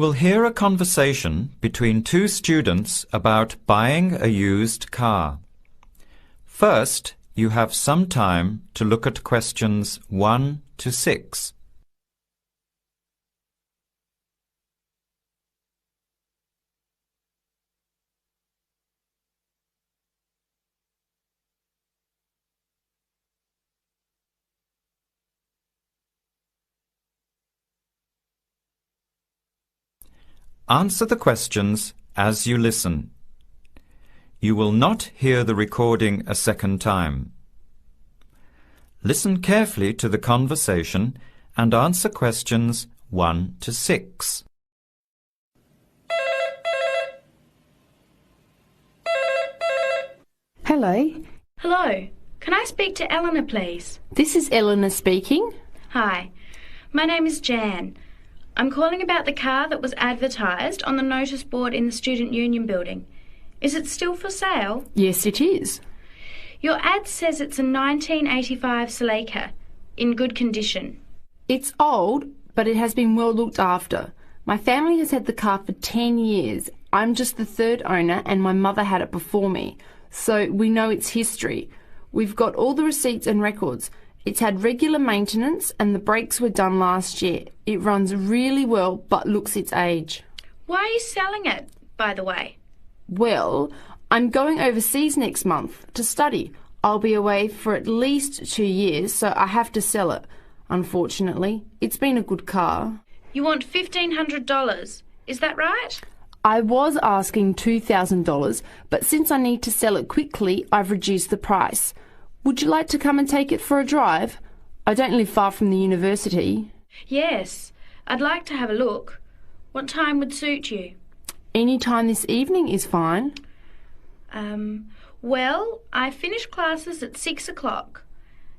We'll hear a conversation between two students about buying a used car. First, you have some time to look at questions 1 to 6. Answer the questions as you listen. You will not hear the recording a second time. Listen carefully to the conversation and answer questions 1 to 6. Hello. Hello. Can I speak to Eleanor, please? This is Eleanor speaking. Hi. My name is Jan. I'm calling about the car that was advertised on the notice board in the Student Union building. Is it still for sale? Yes, it is. Your ad says it's a 1985 Celica, in good condition. It's old, but it has been well looked after. My family has had the car for 10 years. I'm just the third owner and my mother had it before me, so we know its history. We've got all the receipts and records. It's had regular maintenance and the brakes were done last year. It runs really well but looks its age. Why are you selling it, by the way? Well, I'm going overseas next month to study. I'll be away for at least 2 years, so I have to sell it. Unfortunately, it's been a good car. You want $1,500, is that right? I was asking $2,000, but since I need to sell it quickly, I've reduced the price. Would you like to come and take it for a drive? I don't live far from the university. Yes, I'd like to have a look. What time would suit you? Any time this evening is fine. Well, I finish classes at 6 o'clock.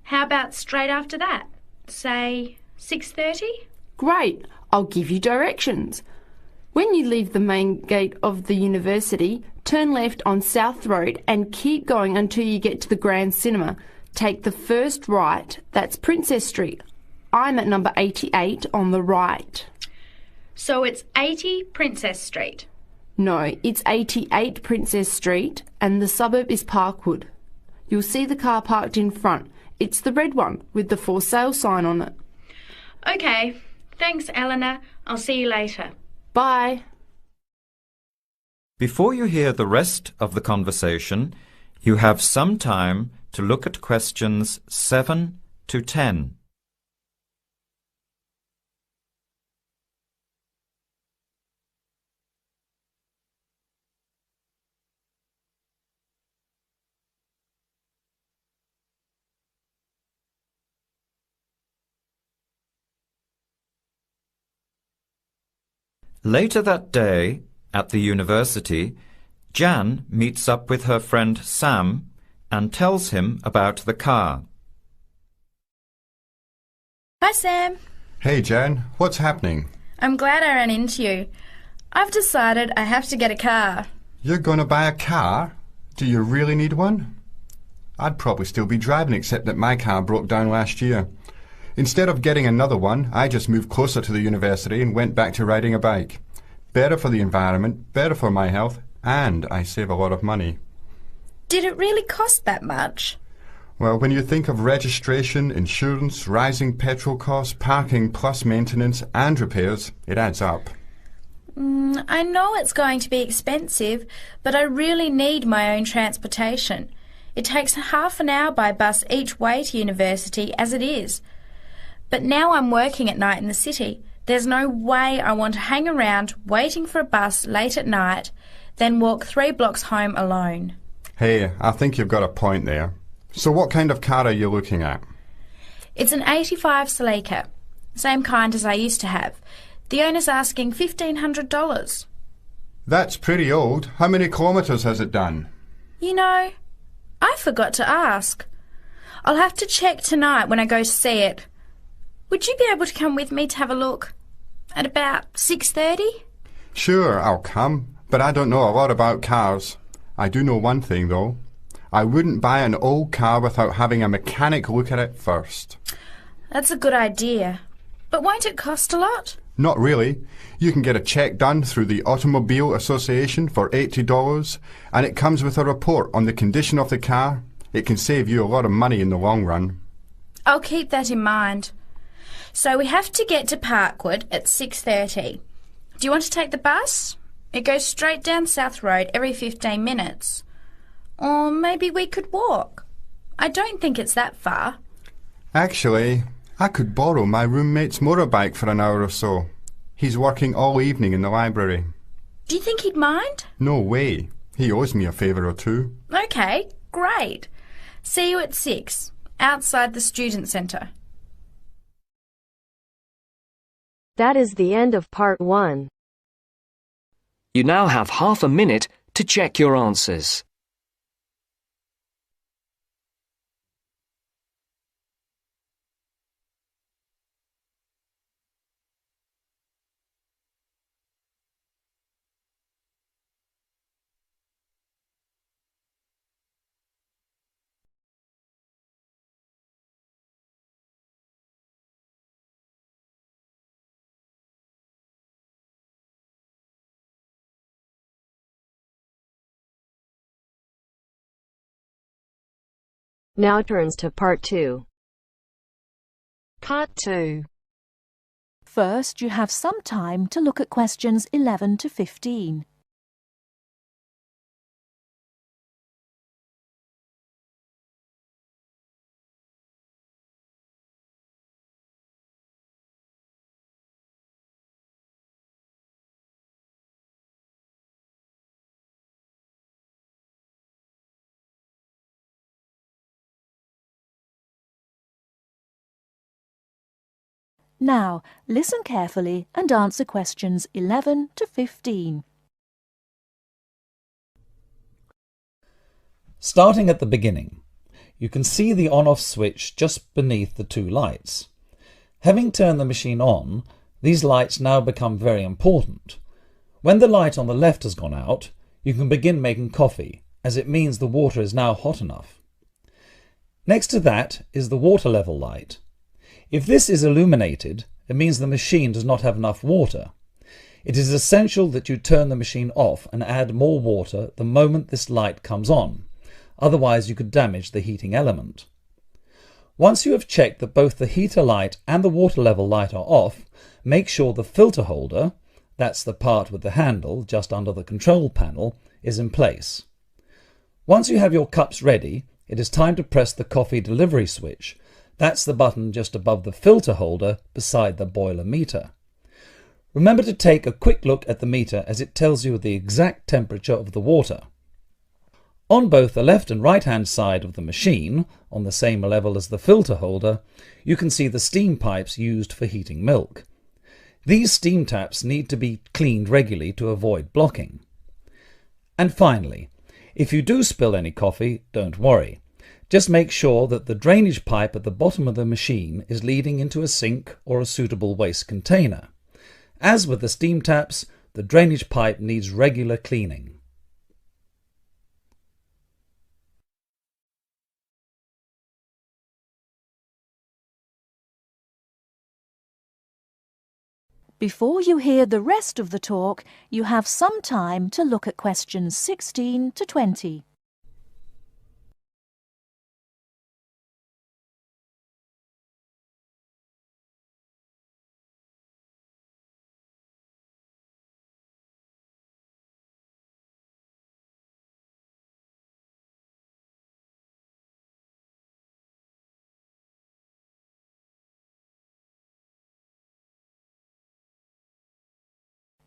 How about straight after that? Say 6:30? Great, I'll give you directions. When you leave the main gate of the university, turn left on South Road and keep going until you get to the Grand Cinema. Take the first right, that's Princess Street. I'm at number 88 on the right. So it's 80 Princess Street? No, it's 88 Princess Street and the suburb is Parkwood. You'll see the car parked in front. It's the red one with the for sale sign on it. OK, thanks Eleanor. I'll see you later. Bye. Before you hear the rest of the conversation, you have some time to look at questions 7 to 10. Later that day, at the university, Jan meets up with her friend Sam and tells him about the car. Hi, Sam. Hey, Jan. What's happening? I'm glad I ran into you. I've decided I have to get a car. You're going to buy a car? Do you really need one? I'd probably still be driving, except that my car broke down last year. Instead of getting another one, I just moved closer to the university and went back to riding a bike. Better for the environment, better for my health, and I save a lot of money. Did it really cost that much? Well, when you think of registration, insurance, rising petrol costs, parking plus maintenance and repairs, it adds up. I know it's going to be expensive, but I really need my own transportation. It takes half an hour by bus each way to university as it is. But now I'm working at night in the city. There's no way I want to hang around waiting for a bus late at night, then walk 3 blocks home alone. Hey, I think you've got a point there. So what kind of car are you looking at? It's an 85 Celica, same kind as I used to have. The owner's asking $1,500. That's pretty old. How many kilometres has it done? You know, I forgot to ask. I'll have to check tonight when I go to see it. Would you be able to come with me to have a look at about 6:30? Sure, I'll come, but I don't know a lot about cars. I do know one thing, though. I wouldn't buy an old car without having a mechanic look at it first. That's a good idea. But won't it cost a lot? Not really. You can get a check done through the Automobile Association for $80, and it comes with a report on the condition of the car. It can save you a lot of money in the long run. I'll keep that in mind. So we have to get to Parkwood at 6:30. Do you want to take the bus? It goes straight down South Road every 15 minutes. Or maybe we could walk. I don't think it's that far. Actually, I could borrow my roommate's motorbike for an hour or so. He's working all evening in the library. Do you think he'd mind? No way. He owes me a favour or two. Okay, great. See you at 6, outside the student centre. That is the end of part 1. You now have half a minute to check your answers. Now turns to part 2. Part 2. First, you have some time to look at questions 11 to 15. Now, listen carefully and answer questions 11 to 15. Starting at the beginning, you can see the on-off switch just beneath the two lights. Having turned the machine on, these lights now become very important. When the light on the left has gone out, you can begin making coffee, as it means the water is now hot enough. Next to that is the water level light. If this is illuminated, it means the machine does not have enough water. It is essential that you turn the machine off and add more water the moment this light comes on. Otherwise you could damage the heating element. Once you have checked that both the heater light and the water level light are off, make sure the filter holder, that's the part with the handle just under the control panel, is in place. Once you have your cups ready, it is time to press the coffee delivery switch. That's the button just above the filter holder beside the boiler meter. Remember to take a quick look at the meter as it tells you the exact temperature of the water. On both the left and right hand side of the machine, on the same level as the filter holder, you can see the steam pipes used for heating milk. These steam taps need to be cleaned regularly to avoid blocking. And finally, if you do spill any coffee, don't worry. Just make sure that the drainage pipe at the bottom of the machine is leading into a sink or a suitable waste container. As with the steam taps, the drainage pipe needs regular cleaning. Before you hear the rest of the talk, you have some time to look at questions 16 to 20.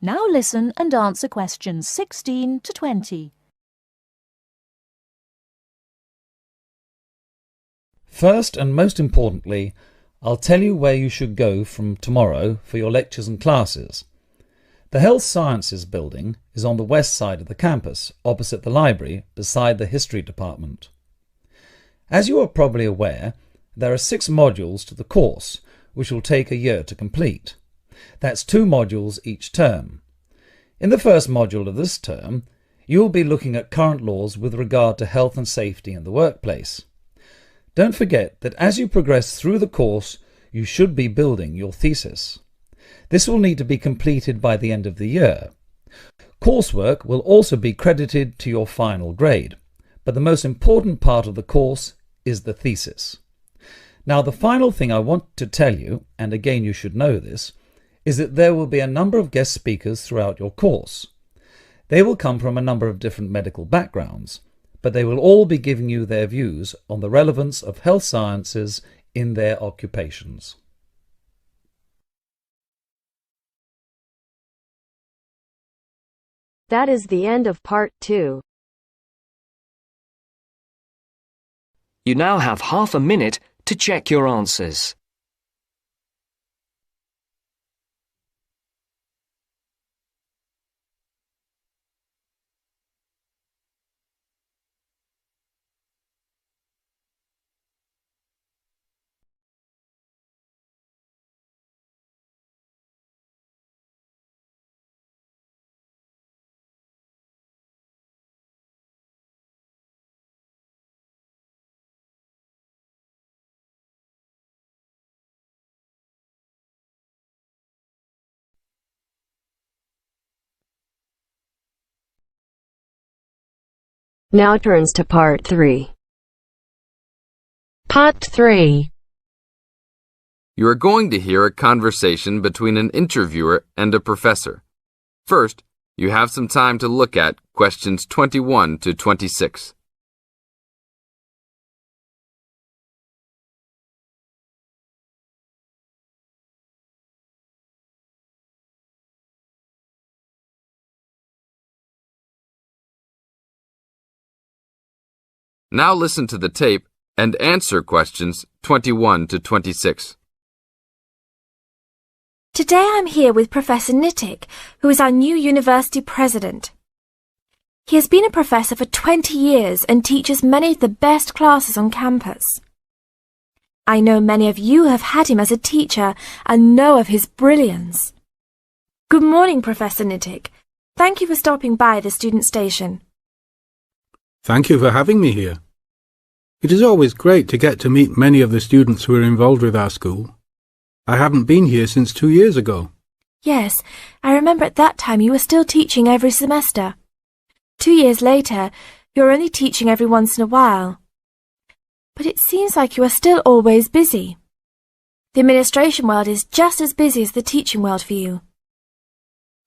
Now listen and answer questions 16 to 20. First and most importantly, I'll tell you where you should go from tomorrow for your lectures and classes. The Health Sciences building is on the west side of the campus, opposite the library, beside the History Department. As you are probably aware, there are 6 modules to the course, which will take a year to complete. That's 2 modules each term. In the first module of this term, you will be looking at current laws with regard to health and safety in the workplace. Don't forget that as you progress through the course, you should be building your thesis. This will need to be completed by the end of the year. Coursework will also be credited to your final grade, but the most important part of the course is the thesis. Now, the final thing I want to tell you, and again you should know this, is that there will be a number of guest speakers throughout your course. They will come from a number of different medical backgrounds, but they will all be giving you their views on the relevance of health sciences in their occupations. That is the end of part 2. You now have half a minute to check your answers. Now turns to part 3. Part 3. You are going to hear a conversation between an interviewer and a professor. First, you have some time to look at questions 21 to 26. Now listen to the tape and answer questions 21 to 26. Today I'm here with Professor Nittick, who is our new university president. He has been a professor for 20 years and teaches many of the best classes on campus. I know many of you have had him as a teacher and know of his brilliance. Good morning, Professor Nittick. Thank you for stopping by the student station. Thank you for having me here. It is always great to get to meet many of the students who are involved with our school. I haven't been here since 2 years ago. Yes, I remember at that time you were still teaching every semester. 2 years later, you're only teaching every once in a while. But it seems like you are still always busy. The administration world is just as busy as the teaching world for you.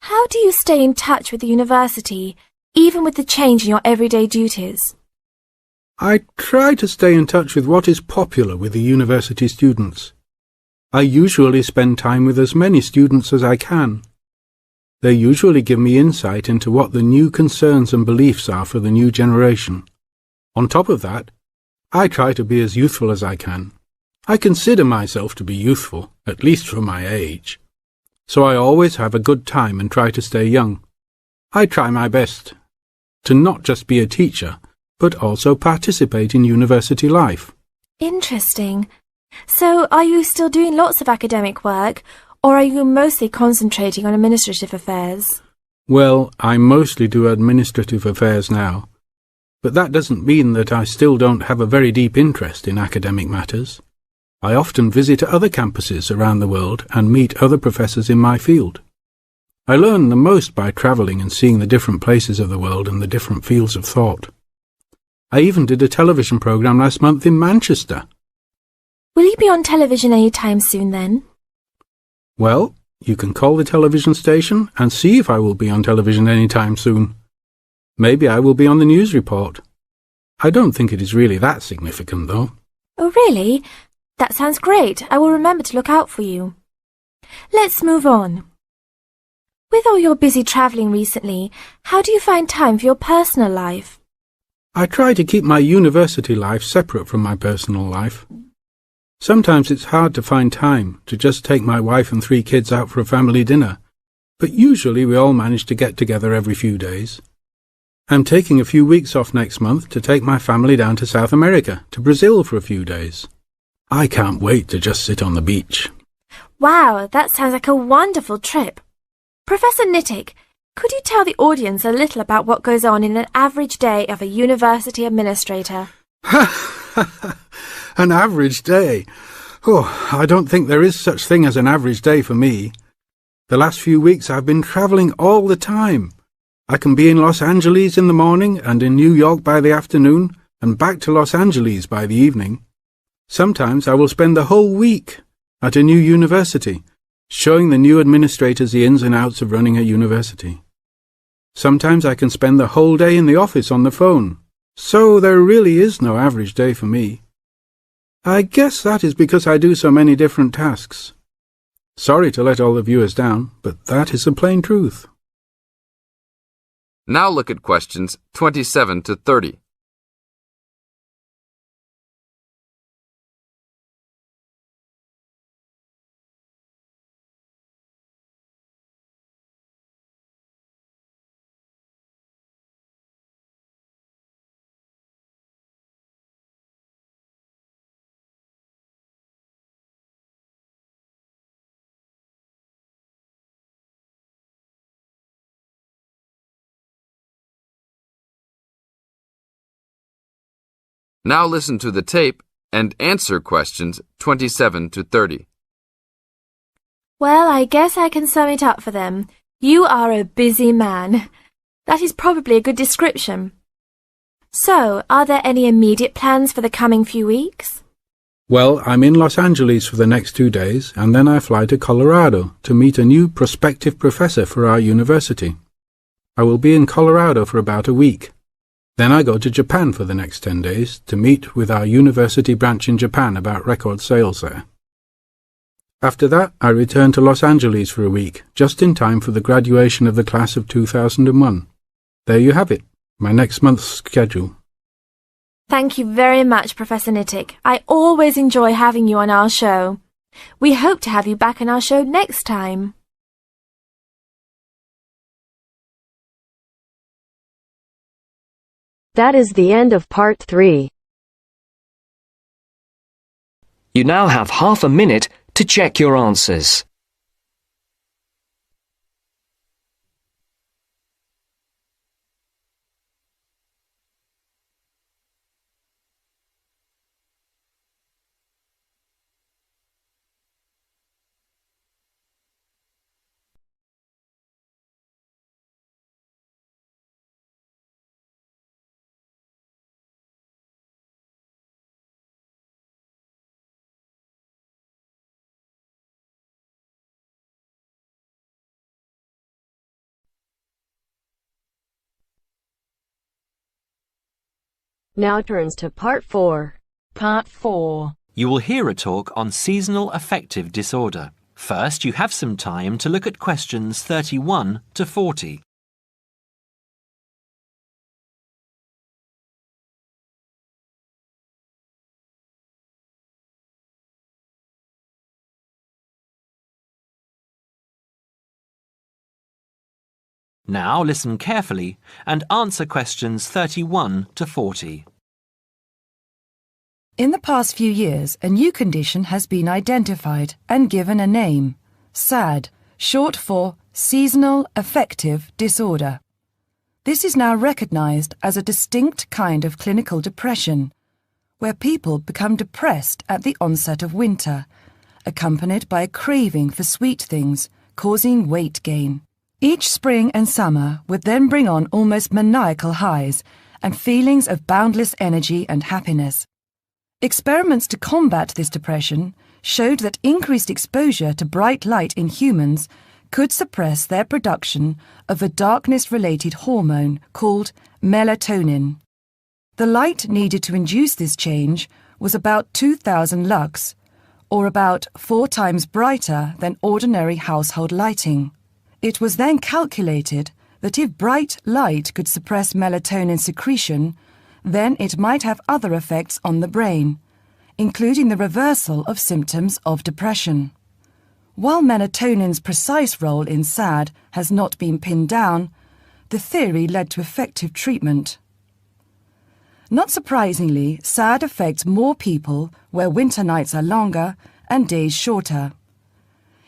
How do you stay in touch with the university, even with the change in your everyday duties? I try to stay in touch with what is popular with the university students. I usually spend time with as many students as I can. They usually give me insight into what the new concerns and beliefs are for the new generation. On top of that, I try to be as youthful as I can. I consider myself to be youthful, at least for my age. So I always have a good time and try to stay young. I try my best to not just be a teacher, but also participate in university life. Interesting. So, are you still doing lots of academic work, or are you mostly concentrating on administrative affairs? Well, I mostly do administrative affairs now, but that doesn't mean that I still don't have a very deep interest in academic matters. I often visit other campuses around the world and meet other professors in my field. I learn the most by travelling and seeing the different places of the world and the different fields of thought. I even did a television programme last month in Manchester. Will you be on television any time soon then? Well, you can call the television station and see if I will be on television any time soon. Maybe I will be on the news report. I don't think it is really that significant, though. Oh, really? That sounds great. I will remember to look out for you. Let's move on. With all your busy travelling recently, how do you find time for your personal life? I try to keep my university life separate from my personal life. Sometimes it's hard to find time to just take my wife and 3 kids out for a family dinner, but usually we all manage to get together every few days. I'm taking a few weeks off next month to take my family down to South America, to Brazil for a few days. I can't wait to just sit on the beach. Wow, that sounds like a wonderful trip. Professor Nittick, could you tell the audience a little about what goes on in an average day of a university administrator? An average day? Oh, I don't think there is such thing as an average day for me. The last few weeks I've been travelling all the time. I can be in Los Angeles in the morning and in New York by the afternoon and back to Los Angeles by the evening. Sometimes I will spend the whole week at a new university, showing the new administrators the ins and outs of running a university. Sometimes I can spend the whole day in the office on the phone, so there really is no average day for me. I guess that is because I do so many different tasks. Sorry to let all the viewers down, but that is the plain truth. Now look at questions 27 to 30. Now listen to the tape and answer questions 27 to 30. Well, I guess I can sum it up for them. You are a busy man. That is probably a good description. So, are there any immediate plans for the coming few weeks? Well, I'm in Los Angeles for the next 2 days, and then I fly to Colorado to meet a new prospective professor for our university. I will be in Colorado for about a week. Then I go to Japan for the next 10 days to meet with our university branch in Japan about record sales there. After that, I return to Los Angeles for a week, just in time for the graduation of the class of 2001. There you have it, my next month's schedule. Thank you very much, Professor Nittick. I always enjoy having you on our show. We hope to have you back on our show next time. That is the end of part 3. You now have half a minute to check your answers. Now turns to part 4. Part 4. You will hear a talk on seasonal affective disorder. First, you have some time to look at questions 31 to 40. Now listen carefully and answer questions 31 to 40. In the past few years, a new condition has been identified and given a name, SAD, short for Seasonal Affective Disorder. This is now recognized as a distinct kind of clinical depression, where people become depressed at the onset of winter, accompanied by a craving for sweet things, causing weight gain. Each spring and summer would then bring on almost maniacal highs and feelings of boundless energy and happiness. Experiments to combat this depression showed that increased exposure to bright light in humans could suppress their production of a darkness-related hormone called melatonin. The light needed to induce this change was about 2,000 lux, or about 4 times brighter than ordinary household lighting. It was then calculated that if bright light could suppress melatonin secretion, then it might have other effects on the brain, including the reversal of symptoms of depression. While melatonin's precise role in SAD has not been pinned down, the theory led to effective treatment. Not surprisingly, SAD affects more people where winter nights are longer and days shorter.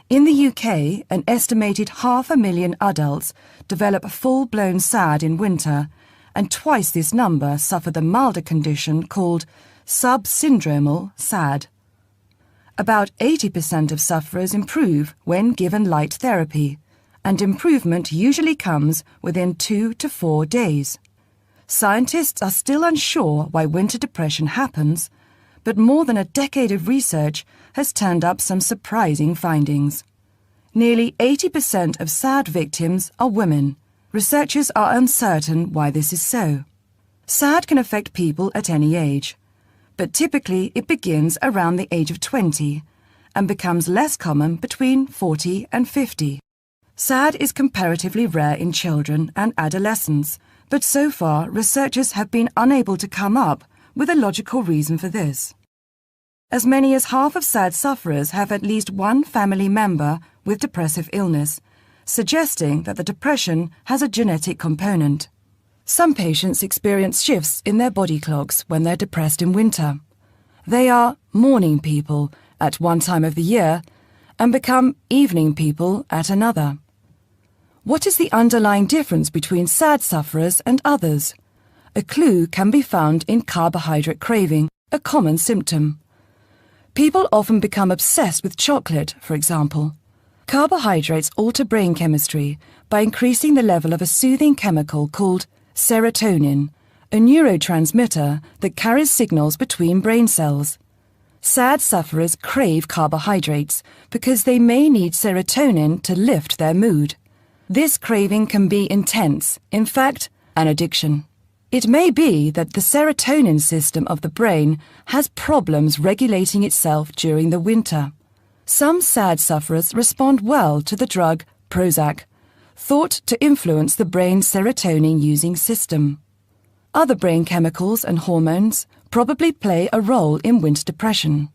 In the UK, an estimated 500,000 adults develop full-blown SAD in winter, and twice this number suffer the milder condition called subsyndromal SAD. About 80% of sufferers improve when given light therapy, and improvement usually comes within 2 to 4 days. Scientists are still unsure why winter depression happens, but more than a decade of research has turned up some surprising findings. Nearly 80% of SAD victims are women. Researchers are uncertain why this is so. SAD can affect people at any age, but typically it begins around the age of 20 and becomes less common between 40 and 50. SAD is comparatively rare in children and adolescents, but so far researchers have been unable to come up with a logical reason for this. As many as half of SAD sufferers have at least one family member with depressive illness, suggesting that the depression has a genetic component. Some patients experience shifts in their body clocks when they're depressed in winter. They are morning people at one time of the year and become evening people at another. What is the underlying difference between SAD sufferers and others? A clue can be found in carbohydrate craving, a common symptom. People often become obsessed with chocolate, for example. Carbohydrates alter brain chemistry by increasing the level of a soothing chemical called serotonin, a neurotransmitter that carries signals between brain cells. SAD sufferers crave carbohydrates because they may need serotonin to lift their mood. This craving can be intense, in fact, an addiction. It may be that the serotonin system of the brain has problems regulating itself during the winter. Some SAD sufferers respond well to the drug Prozac, thought to influence the brain's serotonin-using system. Other brain chemicals and hormones probably play a role in winter depression.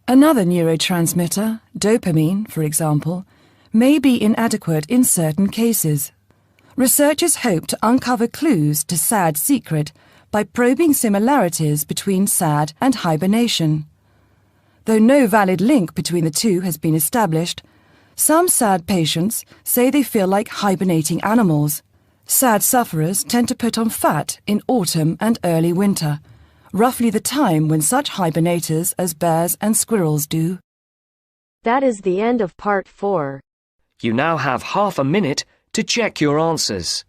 Another neurotransmitter, dopamine, for example, may be inadequate in certain cases. Researchers hope to uncover clues to SAD's secret by probing similarities between SAD and hibernation. Though no valid link between the two has been established, some SAD patients say they feel like hibernating animals. SAD sufferers tend to put on fat in autumn and early winter, roughly the time when such hibernators as bears and squirrels do. That is the end of part 4. You now have half a minute to check your answers.